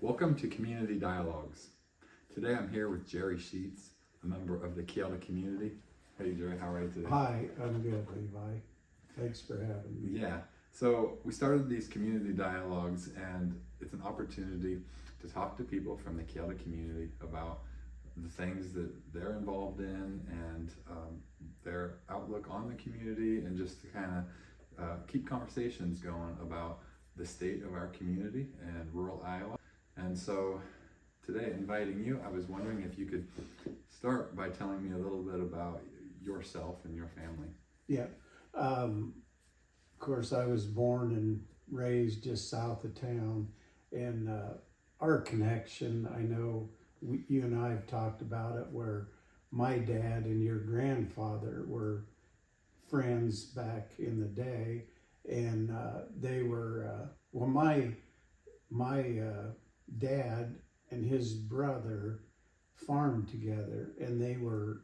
Welcome to Community Dialogues. Today I'm here with Jerry Sheetz, a member of the Kyoto community. Hey Jerry, how are you today? Hi, I'm good, Levi. Thanks for having me. Yeah, so we started these community dialogues, and it's an opportunity to talk to people from the Kyoto community about the things that they're involved in and their outlook on the community, and just to kind of keep conversations going about the state of our community and rural Iowa. And so today, inviting you, I was wondering if you could start by telling me a little bit about yourself and your family. Yeah. Of course, I was born and raised just south of town, and our connection, I know you and I have talked about it, where my dad and your grandfather were friends back in the day, and they were, my dad and his brother farmed together, and they were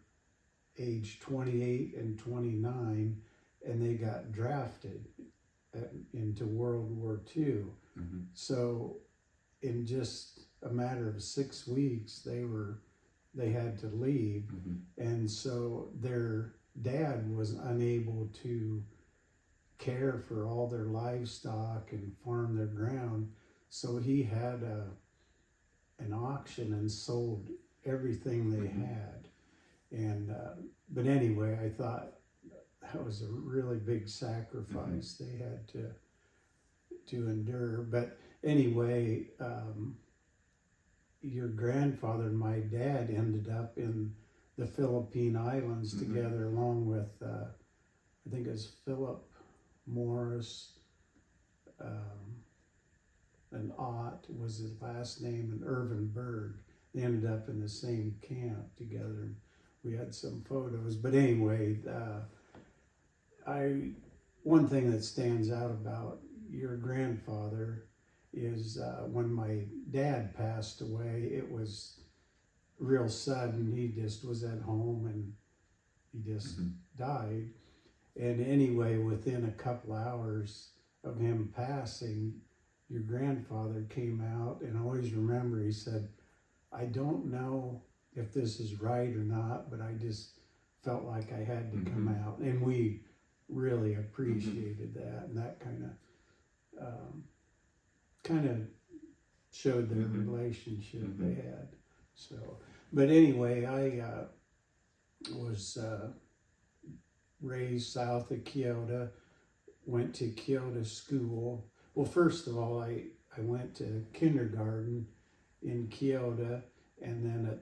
age 28 and 29, and they got drafted into World War II. Mm-hmm. So in just a matter of 6 weeks, they had to leave. Mm-hmm. And so their dad was unable to care for all their livestock and farm their ground. So he had an auction and sold everything they Mm-hmm. had. And but anyway, I thought that was a really big sacrifice they had to endure. But anyway, your grandfather and my dad ended up in the Philippine Islands Mm-hmm. together, along with I think it was Philip Morris, and Ott was his last name, and Irvin Berg. They ended up in the same camp together. We had some photos, but anyway, one thing that stands out about your grandfather is when my dad passed away, it was real sudden. He just was at home and he just Mm-hmm. died. And anyway, within a couple hours of him passing, your grandfather came out, and I always remember he said, "I don't know if this is right or not, but I just felt like I had to come Mm-hmm. out." And we really appreciated that, and that kind of showed their Mm-hmm. relationship Mm-hmm. they had. So, but anyway, I was raised south of Kyoto, went to Kyoto school. Well, first of all, I went to kindergarten in Kyoto, and then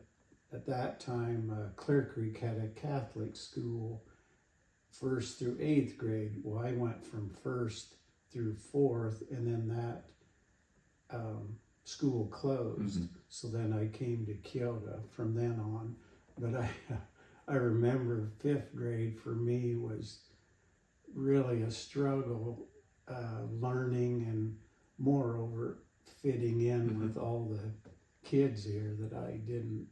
at that time, Clear Creek had a Catholic school, 1st through 8th grade. Well, I went from 1st through 4th, and then that school closed. Mm-hmm. So then I came to Kyoto from then on. But I remember 5th grade for me was really a struggle, learning and moreover fitting in Mm-hmm. with all the kids here that I didn't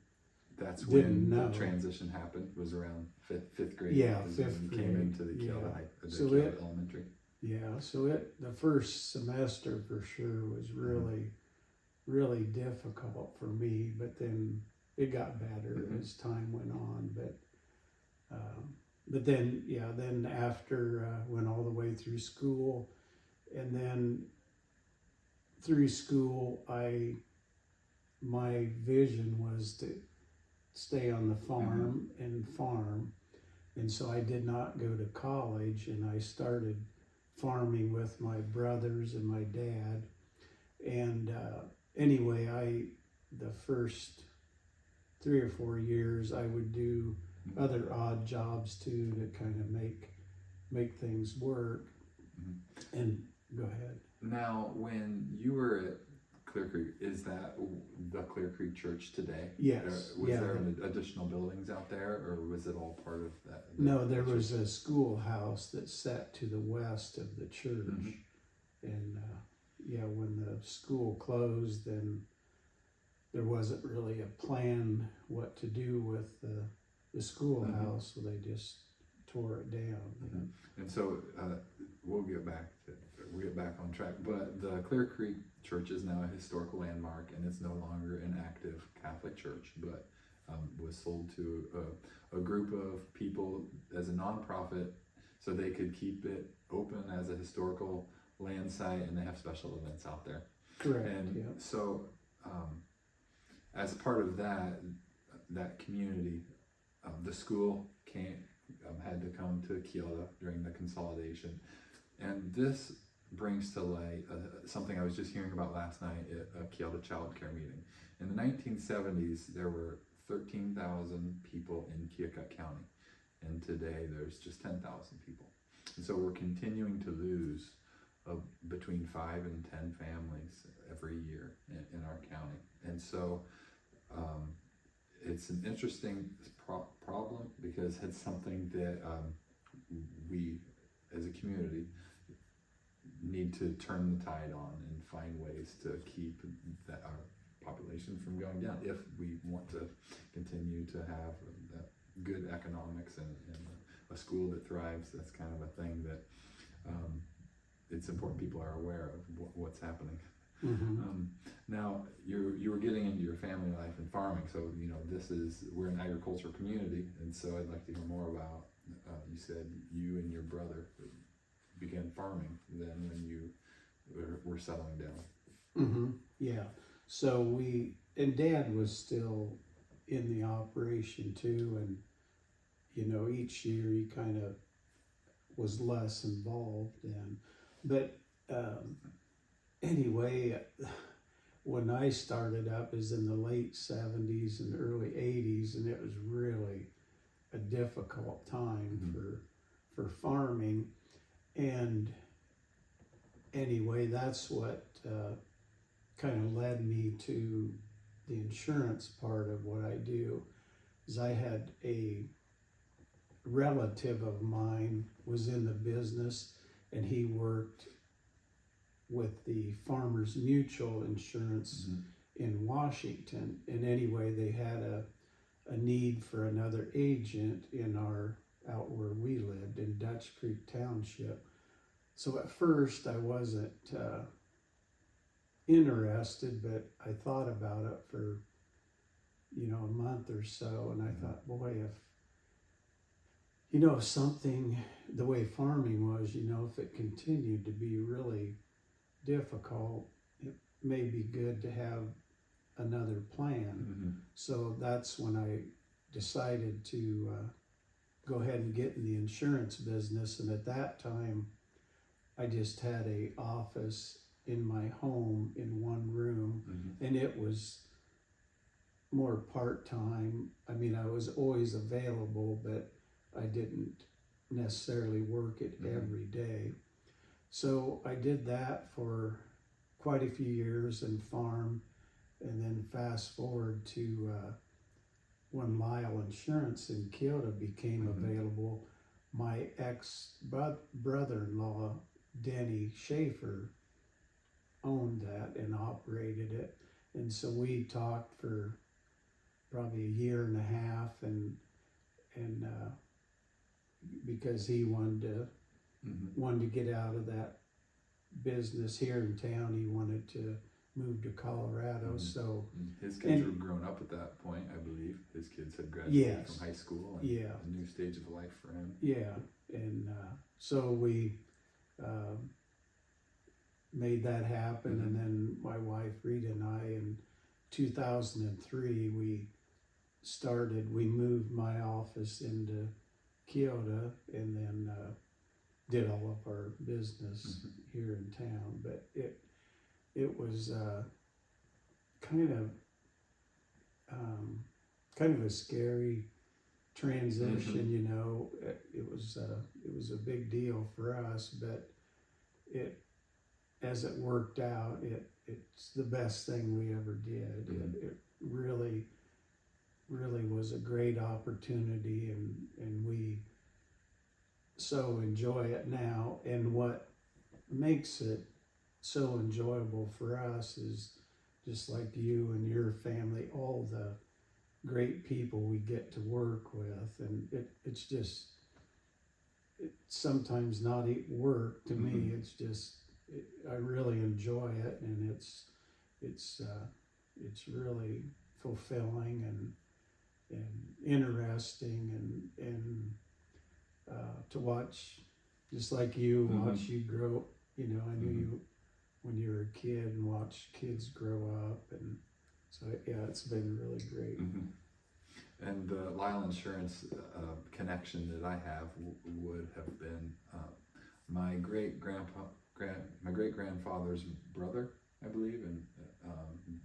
That's Didn't when know. the transition happened, was around fifth grade. Yeah, is when 5th you grade. came into the Kyoto, Yeah. the So Kyoto Elementary. Yeah, so the first semester for sure was really difficult for me, but then it got better Mm-hmm. as time went on. But then, yeah, then after went all the way through school, and then through school, my vision was to stay on the farm and farm, and so I did not go to college, and I started farming with my brothers and my dad. And anyway, the first 3 or 4 years I would do other odd jobs too to kind of make things work. Mm-hmm. And go ahead. Now, when you were at Clear Creek, is that the Clear Creek Church today? Yes. Was Yeah. there additional buildings out there, or was it all part of that? No, there was a schoolhouse that sat to the west of the church. Mm-hmm. And yeah, when the school closed, then there wasn't really a plan what to do with the schoolhouse, so they just tore it down. Mm-hmm. And so we'll get back to we get back on track. But the Clear Creek Church is now a historical landmark, and it's no longer an active Catholic church, but was sold to a group of people as a nonprofit, so they could keep it open as a historical land site, and they have special events out there. Correct. And yeah. so, as part of that community, the school had to come to Keota during the consolidation, and this brings to light something I was just hearing about last night at a Keota Child Care meeting. In the 1970s, there were 13,000 people in Keokuk County, and today there's just 10,000 people. And so we're continuing to lose between 5 and 10 families every year in our county. And so it's an interesting problem, because it's something that we as a community need to turn the tide on and find ways to keep our population from going down if we want to continue to have good economics and a school that thrives. That's kind of a thing that it's important people are aware of what's happening. Mm-hmm. Now you were getting into your family life and farming, so we're an agricultural community, and so I'd like to hear more about. You said you and your brother began farming then when you were settling down. Mm-hmm. Yeah. So and Dad was still in the operation too, and each year he kind of was less involved in. But anyway, when I started up is in the late 70s and early 80s, and it was really a difficult time Mm-hmm. for farming. And anyway, that's what kind of led me to the insurance part of what I do. Is I had a relative of mine was in the business, and he worked with the Farmers Mutual Insurance Mm-hmm. in Washington. And anyway, they had a need for another agent out where we lived in Dutch Creek Township. So at first I wasn't interested, but I thought about it for a month or so, and I thought, boy, if something, the way farming was, if it continued to be really difficult, it may be good to have another plan. Mm-hmm. So that's when I decided to go ahead and get in the insurance business. And at that time, I just had a office in my home in one room, Mm-hmm. and it was more part-time. I mean, I was always available, but I didn't necessarily work it Mm-hmm. every day. So I did that for quite a few years and farmed, and then fast forward to when Lyle Insurance in Keota became Mm-hmm. available. My ex-brother-in-law, Denny Schaefer, owned that and operated it. And so we talked for probably a year and a half, and because he wanted to get out of that business here in town, he wanted to move to Colorado. Mm-hmm. So his kids were grown up at that point, I believe. His kids had graduated Yes. from high school, and Yeah. a new stage of life for him. yeah, and so we made that happen. Mm-hmm. And then my wife Rita and I, in 2003, we moved my office into Keota, and then did all of our business Mm-hmm. here in town. But it was kind of a scary transition. Mm-hmm. It was a big deal for us, but as it worked out, it's the best thing we ever did. Mm-hmm. It really was a great opportunity, and we so enjoy it now. And what makes it so enjoyable for us is, just like you and your family, all the great people we get to work with. And it's sometimes not work to me. Mm-hmm. I really enjoy it, and it's really fulfilling and interesting, and to watch, just like you, watch you grow. You know, I knew you when you were a kid, and watch kids grow up, and so yeah, it's been really great. And the Lyle Insurance connection that I have would have been my great grandfather's brother, I believe, and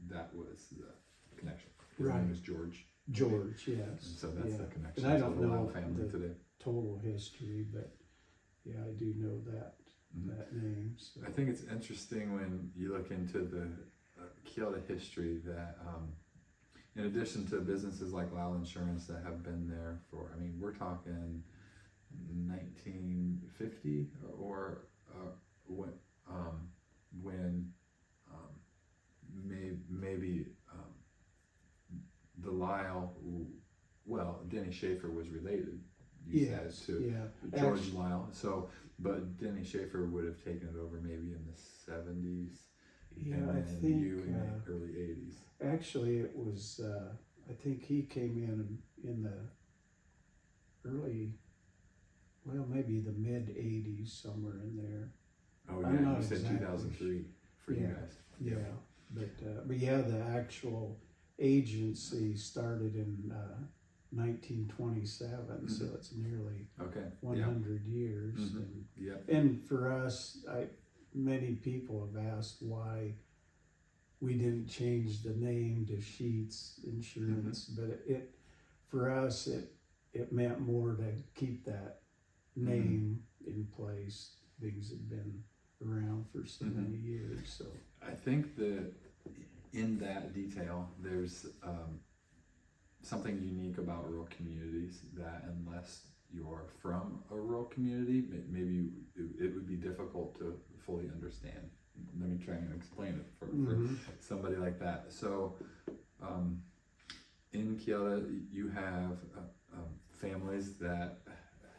that was the connection. His name is George. George, yes. And so that's the connection. And I don't to the know Lyle family the today. total history, but yeah, I do know that name. So. I think it's interesting when you look into the Kyoto history that in addition to businesses like Lyle Insurance that have been there for, I mean, we're talking 1950 or when maybe the Lyle, well, Denny Schaefer was related, you said, to George Lyle. So, but Denny Schaefer would have taken it over maybe in the 70s. Yeah, and I then think you in the early 80s. Actually, it was. I think he came in the early, well, maybe the mid '80s, somewhere in there. Oh yeah, you said 2003 for you guys. Yeah, but yeah, the actual agency started in 1927, so it's nearly 100 years. And for us, many people have asked why we didn't change the name to Sheetz Insurance, but it for us it meant more to keep that name in place. Things have been around for so many years. So I think that in that detail, there's something unique about rural communities that unless you're from a rural community, maybe it would be difficult to fully understand. Let me try and explain it for somebody like that. So in Kyoto, you have families that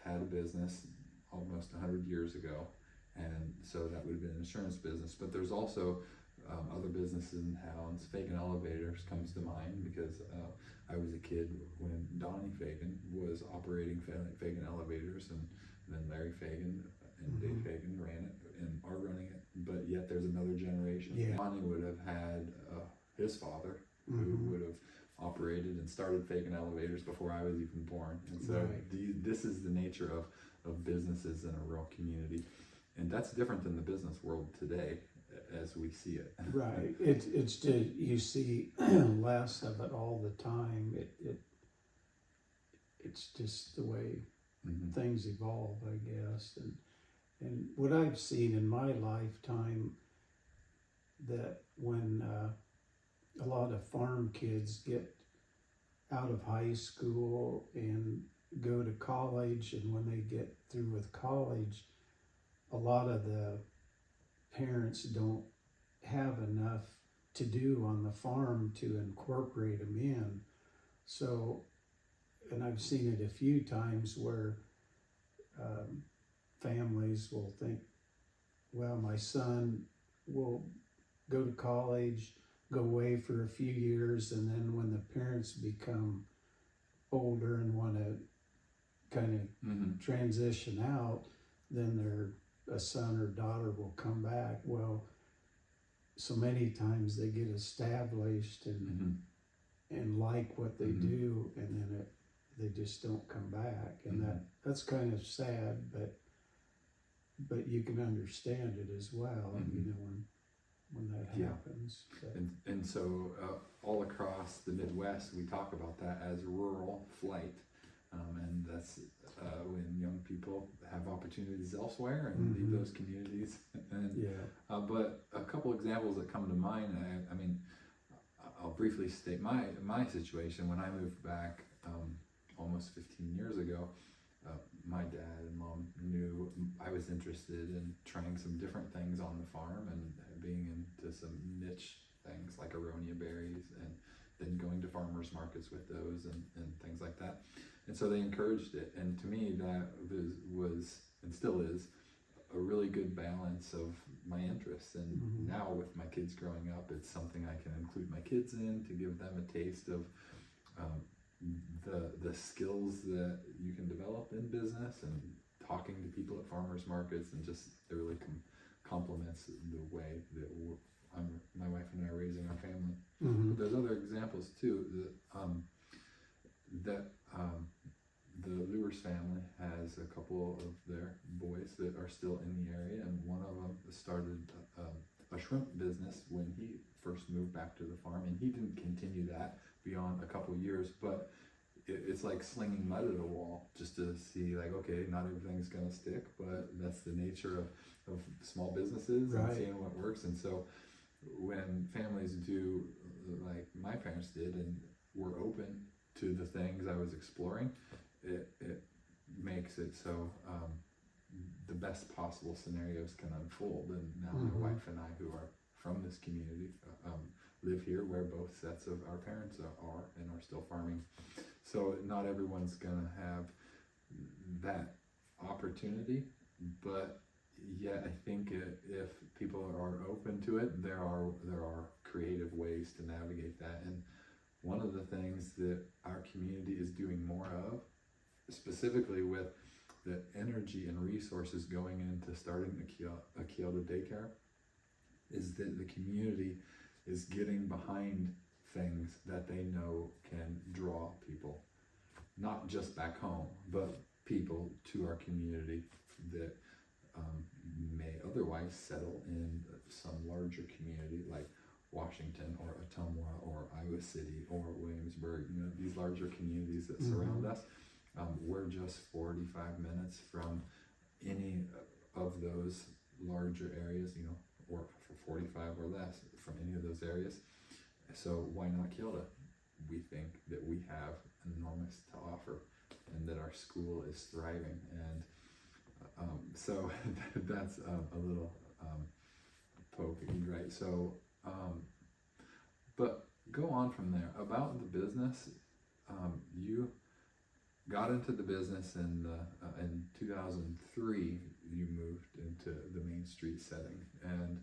had a business almost 100 years ago, and so that would have been an insurance business. But there's also other businesses in towns. Fagan Elevators comes to mind because I was a kid when Donnie Fagan was operating Fagan Elevators, and then Larry Fagan and Dave Fagan ran it and are running it. But yet there's another generation. Donnie would have had his father who would have operated and started Fagan Elevators before I was even born. And so this is the nature of businesses in a rural community. And that's different than the business world today as we see it. Right. It's just, you see less of it all the time. It's just the way things evolve, I guess. And what I've seen in my lifetime, that when a lot of farm kids get out of high school and go to college, and when they get through with college, a lot of the parents don't have enough to do on the farm to incorporate them in. So, and I've seen it a few times where families will think, well, my son will go to college, go away for a few years, and then when the parents become older and want to kind of transition out, then a son or daughter will come back. Well, so many times they get established and like what they do, and then they just don't come back, and that's kind of sad, but you can understand it as well, you know, when that happens. And so all across the Midwest, we talk about that as rural flight, and that's when young people have opportunities elsewhere and leave those communities. And but a couple examples that come to mind. I mean, I'll briefly state my situation. When I moved back almost 15 years ago, my dad and mom knew I was interested in trying some different things on the farm and being into some niche things like aronia berries, and then going to farmers markets with those and things like that. And so they encouraged it. And to me, that was and still is a really good balance of my interests. And Mhm. now with my kids growing up, it's something I can include my kids in to give them a taste of um, the skills that you can develop in business and talking to people at farmers markets, and just it really complements the way that my wife and I are raising our family. Mhm. There's other examples too that the Lewis family has a couple of their boys that are still in the area, and one of them started a shrimp business when he first moved back to the farm, and he didn't continue that beyond a couple years, but it's like slinging mud at a wall just to see, like, okay, not everything's gonna stick, but that's the nature of small businesses, and Right. seeing what works. And so when families do like my parents did and were open to the things I was exploring, it makes it so the best possible scenarios can unfold. And now Mhm. my wife and I, who are from this community, live here where both sets of our parents are and are still farming. So not everyone's gonna have that opportunity, but yeah, I think if people are open to it, there are creative ways to navigate that. And one of the things that our community is doing more of, specifically with the energy and resources going into starting a Kyoto daycare, is that the community is getting behind things that they know can draw people, not just back home, but people to our community that may otherwise settle in some larger community like Washington or Ottumwa or Iowa City or Williamsburg, these larger communities that surround us. We're just 45 minutes from any of those larger areas, or for 45 or less from any of those areas. So why not Kyoto? We think that we have enormous to offer, and that our school is thriving. And so that's a little poke, right? So, but go on from there. About the business, you got into the business in 2003. You moved into the Main Street setting, and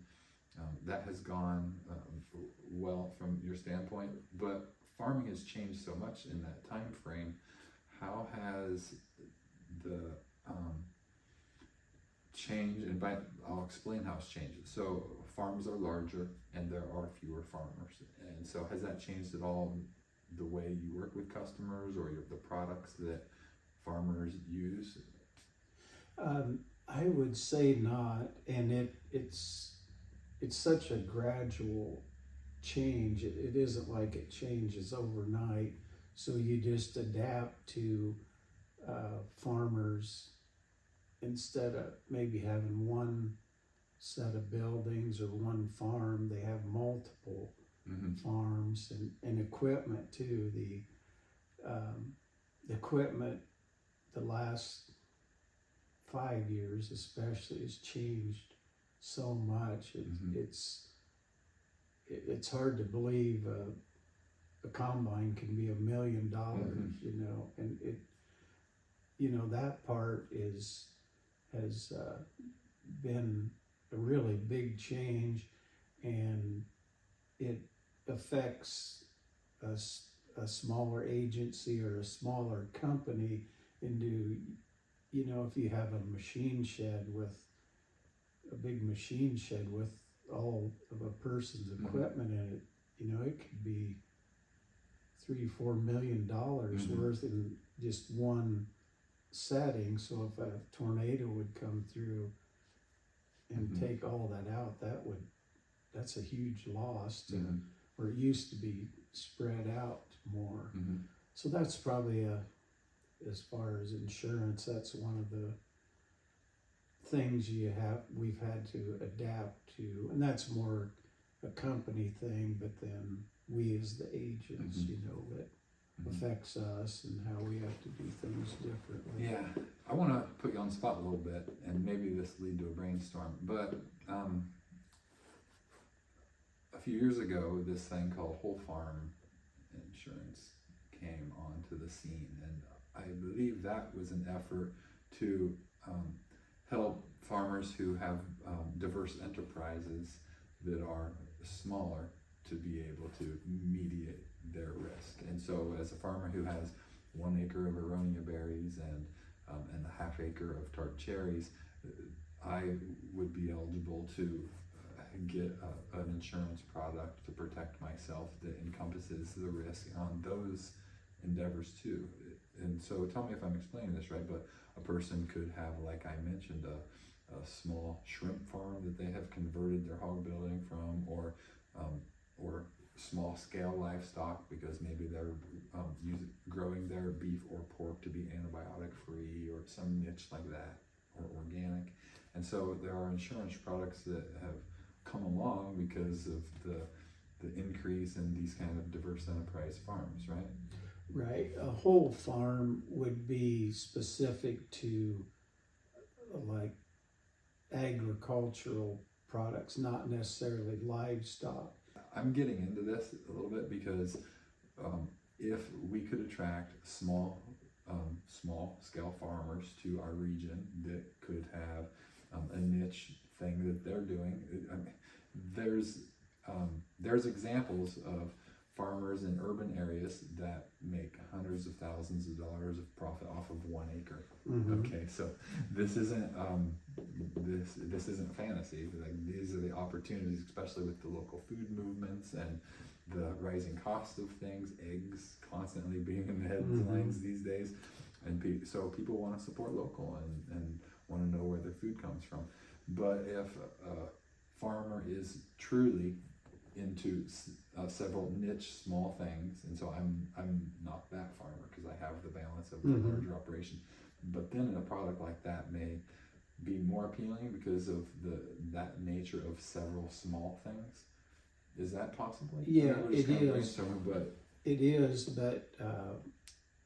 that has gone well from your standpoint. But farming has changed so much in that time frame. How has the change, and I'll explain how it's changed. So farms are larger and there are fewer farmers, and so has that changed at all the way you work with customers or the products that farmers use? I would say not, and it's such a gradual change. It isn't like it changes overnight. So you just adapt to farmers. Instead of maybe having one set of buildings or one farm, they have multiple farms and equipment too. The equipment, the last 5 years especially, has changed so much. It's hard to believe a combine can be $1 million, and that part has been a really big change, and it affects a smaller agency or a smaller company into, if you have a big machine shed with all of a person's equipment in it, it could be $3-4 million worth in just one setting. So if a tornado would come through and take all that out, that's a huge loss to where it used to be spread out more. So that's probably as far as insurance, that's one of the things we've had to adapt to, and that's more a company thing, but then we as the agents, it affects us and how we have to do things differently. Yeah, I want to put you on the spot a little bit, and maybe this lead to a brainstorm, but a few years ago, this thing called whole farm insurance came onto the scene, and I believe that was an effort to help farmers who have diverse enterprises that are smaller to be able to mediate their risk. And so as a farmer who has 1 acre of aronia berries and a half acre of tart cherries, I would be eligible to get an insurance product to protect myself that encompasses the risk on those endeavors too. And so tell me if I'm explaining this right, but a person could have, like I mentioned, a small shrimp farm that they have converted their hog building from, or small scale livestock because maybe they're growing their beef or pork to be antibiotic free or some niche like that, or organic. And so there are insurance products that have come along because of the increase in these kind of diverse enterprise farms, right? Right. A whole farm would be specific to like agricultural products, not necessarily livestock. I'm getting into this a little bit because if we could attract small scale farmers to our region that could have a niche thing that they're doing, there's examples of farmers in urban areas that make hundreds of thousands of dollars of profit off of 1 acre. Mm-hmm. Okay, so this isn't this isn't fantasy. Like, these are the opportunities, especially with the local food movements and the rising cost of things, eggs constantly being in the headlines these days, and so people want to support local and want to know where their food comes from. But if a farmer is truly into several niche small things, and so I'm not that farmer because I have the balance of the larger operation, but then a product like that may be more appealing because of that nature of several small things. Is that possible? Yeah, it is. But it is, but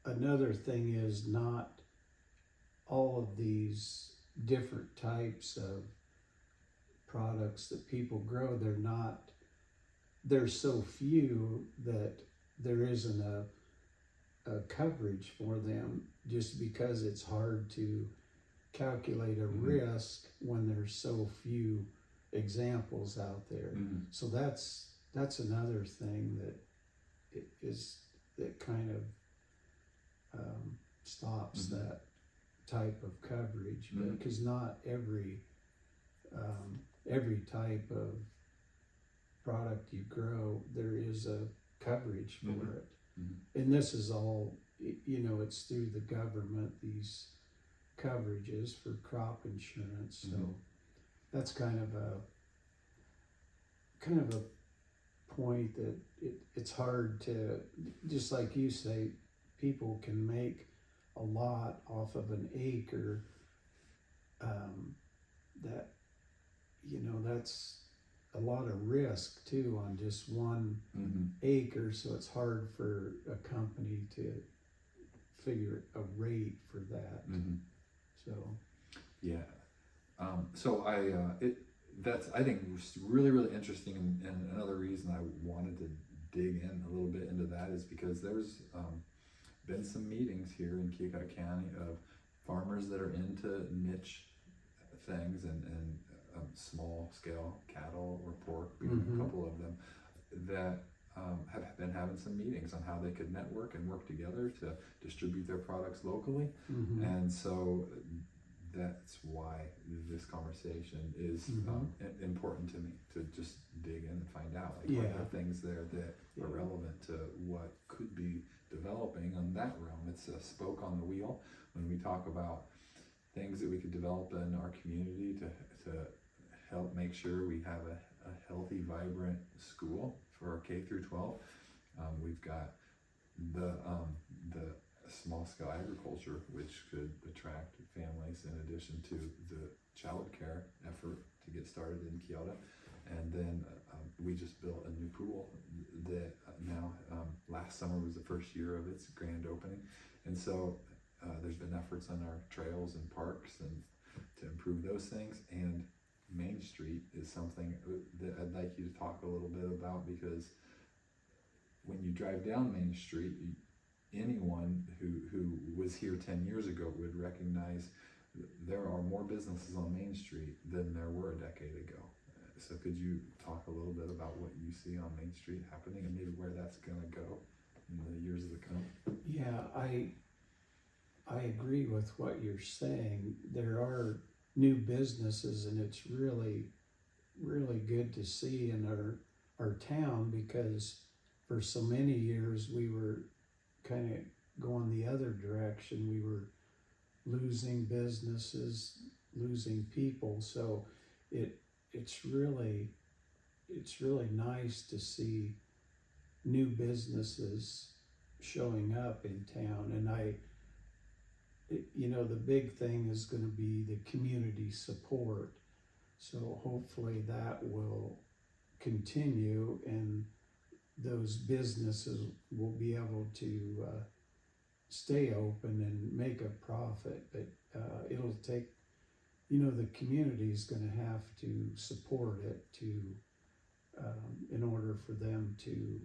another thing is not all of these different types of products that people grow, there's so few that there isn't a coverage for them, just because it's hard to calculate a risk when there's so few examples out there. So that's another thing that kind of stops that type of coverage, because not every type of product you grow, there is a coverage for it. And this is all, it's through the government, these coverages for crop insurance. So that's kind of a point that it's hard to, just like you say, people can make a lot off of an acre. That's a lot of risk too on just 1 acre, so it's hard for a company to figure a rate for that. So yeah, so I think it was really, really interesting, and another reason I wanted to dig in a little bit into that is because there's been some meetings here in Keokuk County of farmers that are into niche things and small scale cattle or pork being a couple of them that have been having some meetings on how they could network and work together to distribute their products locally. And so that's why this conversation is important to me, to just dig in and find out what are things there that are relevant to what could be developing on that realm. It's a spoke on the wheel when we talk about things that we could develop in our community to help make sure we have a healthy, vibrant school for our K through 12. We've got the small scale agriculture, which could attract families in addition to the child care effort to get started in Kyoto. And then we just built a new pool that now, last summer was the first year of its grand opening. And so there's been efforts on our trails and parks and to improve those things. And Main Street is something that I'd like you to talk a little bit about, because when you drive down Main Street, anyone who was here 10 years ago would recognize there are more businesses on Main Street than there were a decade ago. So could you talk a little bit about what you see on Main Street happening and maybe where that's gonna go in the years to come? Yeah, I agree with what you're saying. There are new businesses, and it's really, really good to see in our town, because for so many years we were kind of going the other direction. We were losing businesses, losing people. So it's really nice to see new businesses showing up in town. And the big thing is going to be the community support. So hopefully that will continue, and those businesses will be able to stay open and make a profit. But it'll take, the community is going to have to support it in order for them to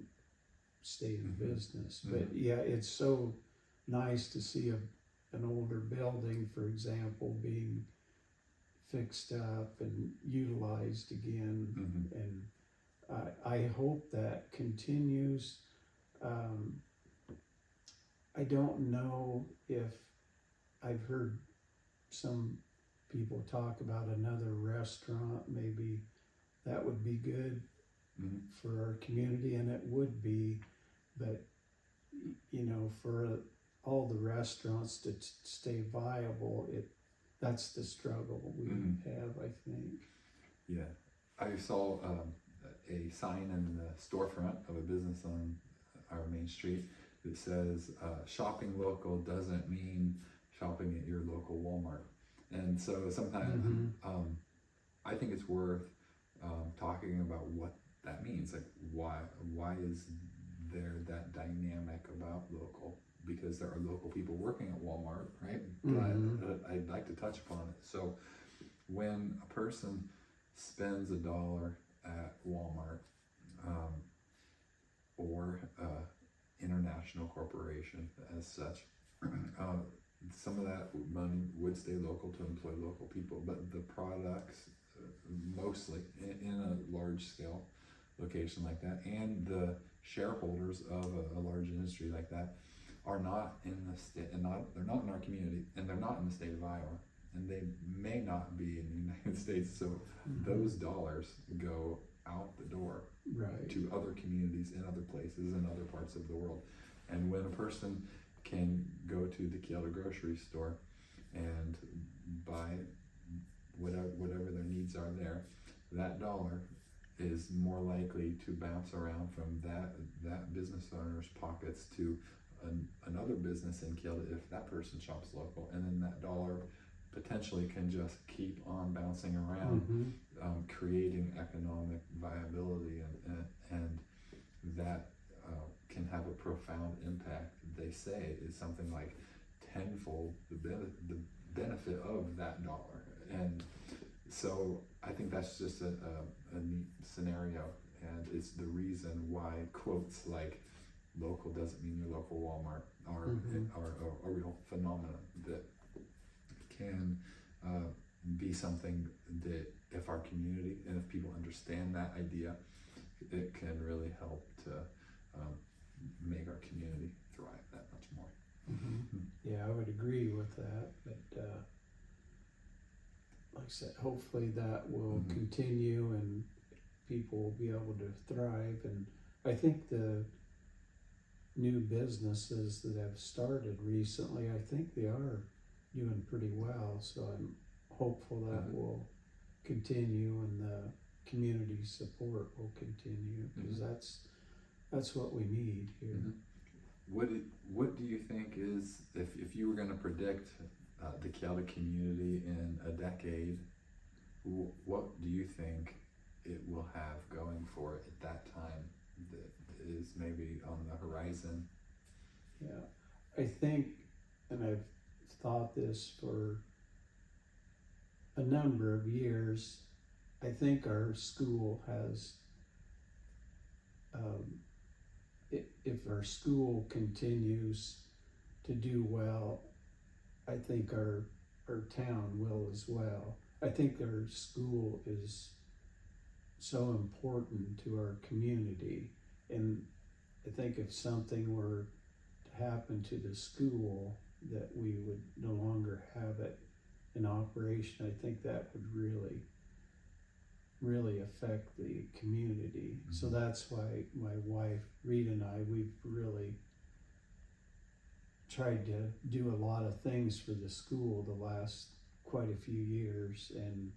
stay in business. But yeah, it's so nice to see an older building, for example, being fixed up and utilized again. And I hope that continues. I don't know if I've heard some people talk about another restaurant. Maybe that would be good for our community, and it would be, but for all the restaurants to stay viable, that's the struggle we have, I think. Yeah, I saw a sign in the storefront of a business on our main street that says shopping local doesn't mean shopping at your local Walmart. And so sometimes I think it's worth talking about what that means. Like, why is there that dynamic about local? Because there are local people working at Walmart, right? But I'd like to touch upon it. So when a person spends $1 at Walmart or international corporation as such, some of that money would stay local to employ local people, but the products mostly in a large scale location like that, and the shareholders of a large industry like that are not in the state, and they're not in our community, and they're not in the state of Iowa, and they may not be in the United States. So those dollars go out the door to other communities in other places in other parts of the world. And when a person can go to the Kyoto grocery store and buy whatever their needs are there, that dollar is more likely to bounce around from that business owner's pockets to another business in Kyoto if that person shops local, and then that dollar potentially can just keep on bouncing around, creating economic viability, and that can have a profound impact. They say is something like tenfold the benefit of that dollar. And so I think that's just a neat scenario, and it's the reason why quotes like local doesn't mean your local Walmart are a real phenomenon that can be something that if our community and if people understand that idea, it can really help to make our community thrive that much more. Yeah, I would agree with that, but like I said, hopefully that will continue and people will be able to thrive. And I think the new businesses that have started recently, I think they are doing pretty well, so I'm hopeful that will continue and the community support will continue, because that's what we need here. What do you think is, if you were going to predict the Kyoto community in a decade, what do you think it will have going for it at that time that is maybe on the horizon? Yeah, I think, and I've thought this for a number of years, I think our school has, if our school continues to do well, I think our our town will as well. I think our school is so important to our community, and I think if something were to happen to the school, that we would no longer have it in operation, I think that would really affect the community. Mm-hmm. So that's why my wife Rita and I, we've really tried to do a lot of things for the school the last quite a few years, and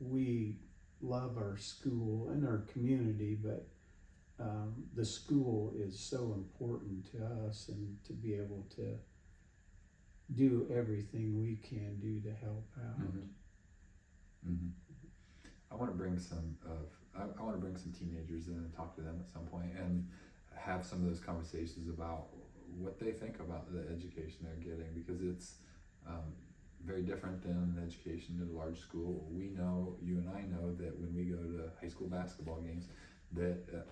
we love our school and our community, but the school is so important to us, and to be able to do everything we can do to help out. Mm-hmm. Mm-hmm. I want to bring I want to bring some teenagers in and talk to them at some point and have some of those conversations about what they think about the education they're getting, because it's very different than an education at a large school. We know, you and I know, that when we go to high school basketball games, that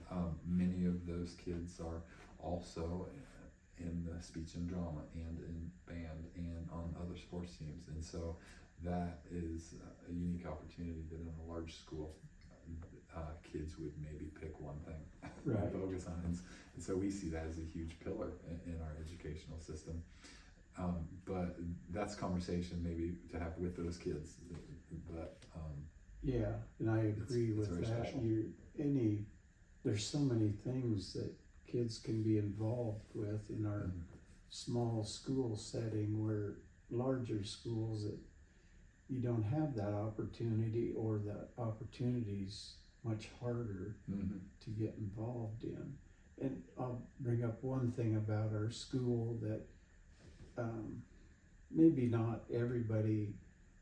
many of those kids are also in the speech and drama and in band and on other sports teams, and so that is a unique opportunity that in a large school kids would maybe pick one thing Right. and focus on, and so we see that as a huge pillar in our educational system. But that's conversation maybe to have with those kids. But Yeah, and I agree it's with very that. special. There's so many things that kids can be involved with in our Mhm. small school setting, where larger schools that you don't have that opportunity, or the opportunity's much harder Mhm. to get involved in. And I'll bring up one thing about our school that maybe not everybody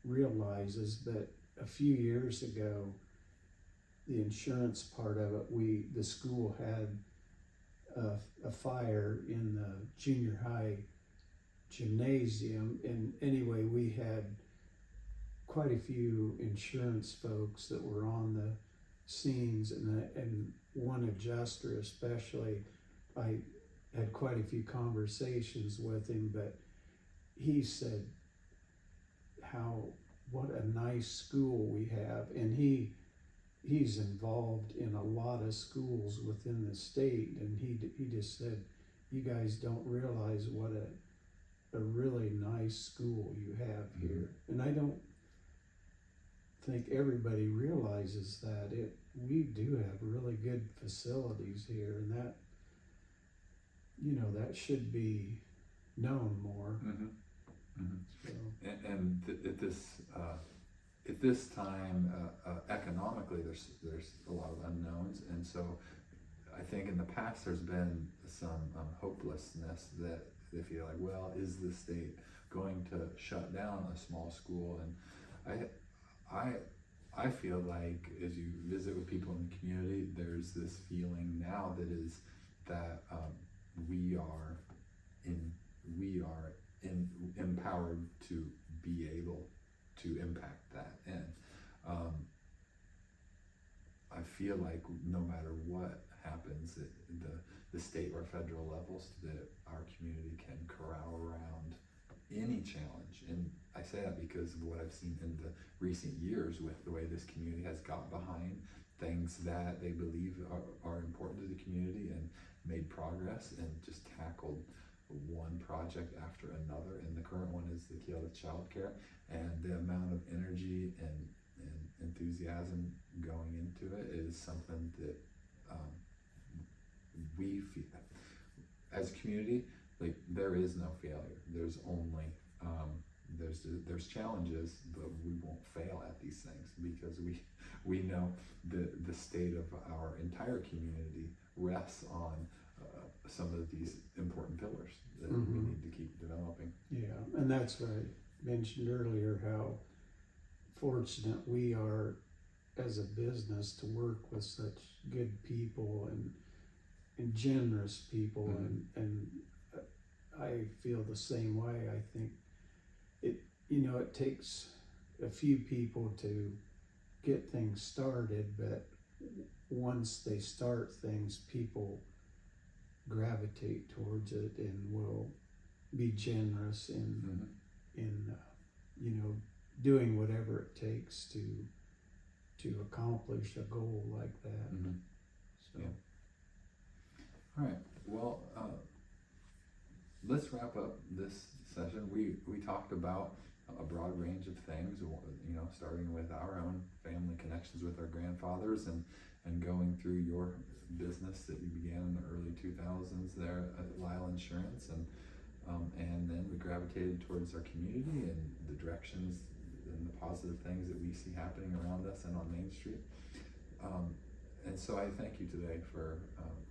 realizes, but a few years ago, the insurance part of it, the school had a fire in the junior high gymnasium, and anyway, we had quite a few insurance folks that were on the scenes, and one adjuster especially, I had quite a few conversations with him, but he said what a nice school we have, and he's involved in a lot of schools within the state, and he just said, you guys don't realize what a really nice school you have here. And I don't think everybody realizes that. We do have really good facilities here, and that, that should be known more. Mhm. Mhm. So, And at this time, economically, there's a lot of unknowns, and so I think in the past there's been some hopelessness that they feel like, well, is the state going to shut down a small school? And I feel like as you visit with people in the community, there's this feeling now that we are empowered to be able to impact that, and I feel like no matter what happens at the state or federal levels, that our community can corral around any challenge. And I say that because of what I've seen in the recent years with the way this community has got behind things that they believe are important to the community, and made progress, and just tackled one project after another. And the current one is the Keota Child Care, and the amount of energy and enthusiasm going into it is something that we feel as a community. Like, there is no failure. There's only there's challenges, but we won't fail at these things, because we know the state of our entire community rests on some of these important pillars that we need to keep developing. yeah, and that's what I mentioned earlier, how fortunate we are as a business to work with such good people and generous people. And I feel the same way. I think it takes a few people to get things started, but once they start things, people gravitate towards it and will be generous doing whatever it takes to accomplish a goal like that. Mm-hmm. So. Yeah. All right. Well, let's wrap up this session. We talked about a broad range of things, starting with our own family connections with our grandfathers and going through your business that you began in the early 2000s there at Lyle Insurance, and then we gravitated towards our community and the directions and the positive things that we see happening around us and on Main Street. And so I thank you today for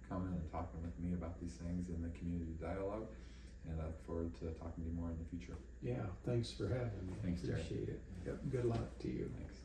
coming and talking with me about these things in the community dialogue, and I look forward to talking to you more in the future. Yeah, thanks for having me. Thanks, Jerry. Appreciate it. Yep, good luck to you. Thanks.